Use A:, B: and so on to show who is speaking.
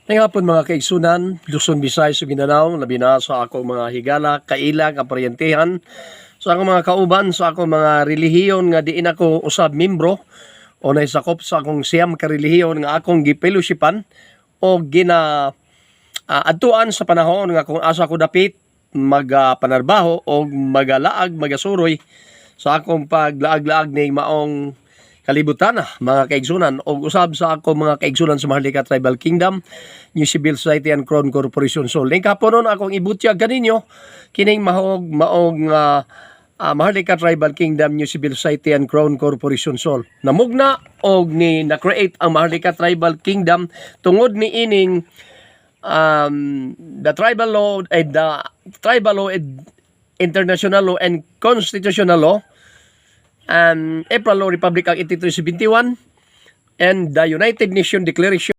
A: Ngayong mga kaigsunan, Luzon, Visayas, Mindanao, labi na sa akong mga higala, kaila, kaparyentehan, sa akong mga kauban, sa akong mga relihiyon nga diin ako usab membro o naisakop sa akong siyam ka relihiyon nga akong gipeloshipan o adtuan sa panahon nga kung asa ko dapit magpanarbaho o magalaag, magasuroy sa akong paglaag-laag ni maong kalibutan mga kaigsunan o usab sa ako mga kaigsunan sa Maharlika Tribal Kingdom, New Civil Society and Crown Corporation Sol. Ning kaponon akong ibutyag kaninyo kining maong Maharlika Tribal Kingdom, New Civil Society and Crown Corporation Sol. Namugna og ni na-create ang Maharlika Tribal Kingdom tungod ni ining the tribal law and international law and constitutional law, April Law Republic Act 8371 and the United Nations Declaration